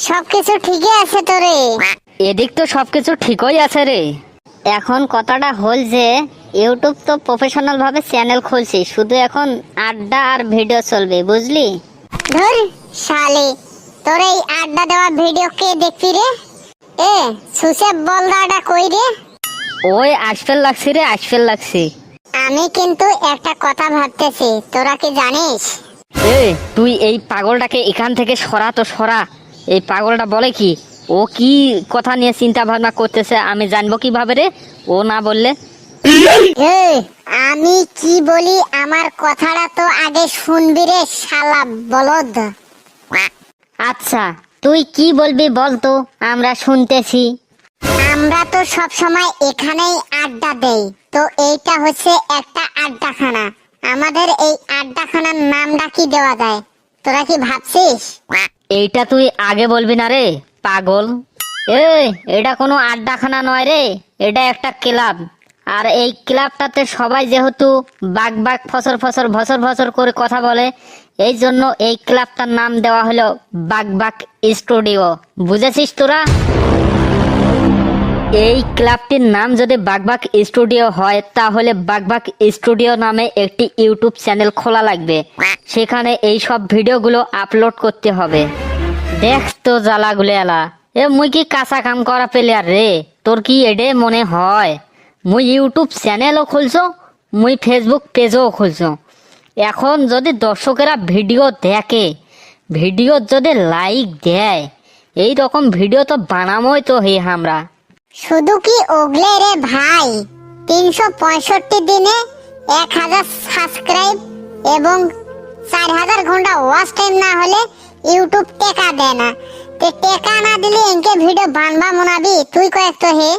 সবকিছু ঠিকই আছে তো রে? এদিক তো সবকিছু ঠিকই আছে রে। এখন কথাটা হল যে ইউটিউব তো প্রফেশনাল ভাবে চ্যানেল খুলছি, শুধু এখন আড্ডা আর ভিডিও চলবে, বুঝলি? ধর শালি, তোর এই আড্ডা দেওয়া ভিডিও কে দেখবি রে? এ সুসে বলদাটা কই রে? ওই আশফেল লাগছি রে, আশফেল লাগছি। আমি কিন্তু একটা কথা ভাবতেছি, তোরা কি জানিস? এ তুই এই পাগলটাকে এখান থেকে সরা তো সরা। এই পাগলটা বলে কি, ও কি কথা নিয়ে চিন্তা ভাবনা করতেছে আমি জানবো কিভাবে রে, ও না বললে? এ আমি কি বলি আমার কথাটা তো আগে শুনবি রে শালা বলদ। আচ্ছা তুই কি বলবি বল তো, আমরা শুনতেছি। আমরা তো সব সময় এখানেই আড্ডা দেই, তো এইটা হচ্ছে একটা আড্ডাখানা। আমাদের এই আড্ডাখানার নামটা কি দেওয়া যায়, তোরা কি ভাবছিস? এইটা তুই আগে বলবি না রে পাগল। এ এটা কোনো আড্ডাখানা নয় রে, এটা একটা ক্লাব। আর এই ক্লাবটাতে সবাই যেহেতু বাক বাক ফসর ফসর ভসর ভসর করে কথা বলে, এই জন্য এই ক্লাবটার নাম দেওয়া হলো বাক বাক স্টুডিও। বুঝেছিস তোরা? এই ক্লাবটির নাম যদি বাকবাক স্টুডিও হয়, তাহলে বাকবাক স্টুডিও নামে একটি ইউটিউব চ্যানেল খোলা লাগবে। সেখানে এই সব ভিডিওগুলো আপলোড করতে হবে। দেখ তো জ্বালাগুলো এলা, এ মুই কি কাঁচা কাম করা প্লেয়ার রে? তোর কি এডে মনে হয় মুই ইউটিউব চ্যানেলও খুলছো, মুই ফেসবুক পেজও খুলছো। এখন যদি দর্শকেরা ভিডিও দেখে, ভিডিও যদি লাইক দেয়, এই রকম ভিডিও তো বানামোই তো হে আমরা। শুধু কি ওগলে রে ভাই, 365 দিনে 1000 সাবস্ক্রাইব এবং 4000 ঘন্টা ওয়াচ টাইম না হলে ইউটিউব টাকা দেয় না। তে টাকা না দিলে এনকে ভিডিও বানবা মনাবি তুই কয়েক তো হে।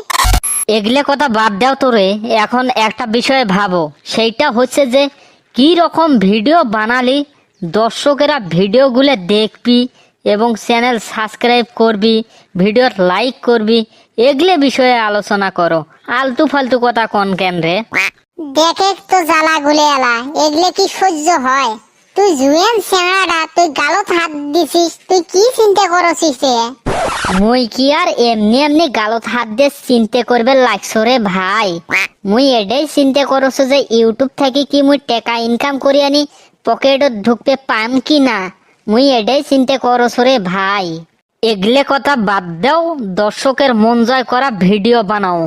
এগুলো কথা বাদ দাও তো রে, এখন একটা বিষয়ে ভাবো, সেইটা হচ্ছে যে কি রকম ভিডিও বানালি দর্শকেরা ভিডিওগুলো দেখবি এবং চ্যানেল সাবস্ক্রাইব করবি, ভিডিওর লাইক করবি, এগুলো বিষয়ে আলোচনা করো। আলতু ফালতু কথা কোন কেন রে? দেখে তো জ্বালা গুলে এলা, এগুলো কি সহ্য হয়? তুই জুয়েন সেনাডা, তুই গালত হাত দিছিস, তুই কি চিন্তা করছিস রে? মুই কি আর এমনি এমনি গালত হাত দিয়ে চিন্তা করবে লাগছো রে ভাই? মুই এটাই চিন্তা করছো যে ইউটিউব থেকে কি মুই টাকা ইনকাম করি আনি পকেটত ঢুকতে পাম কি না, মুই এটাই চিন্তা করছো রে ভাই। এগলে কথা বাদ দাও, দর্শকের মন জয় করা ভিডিও বানাও।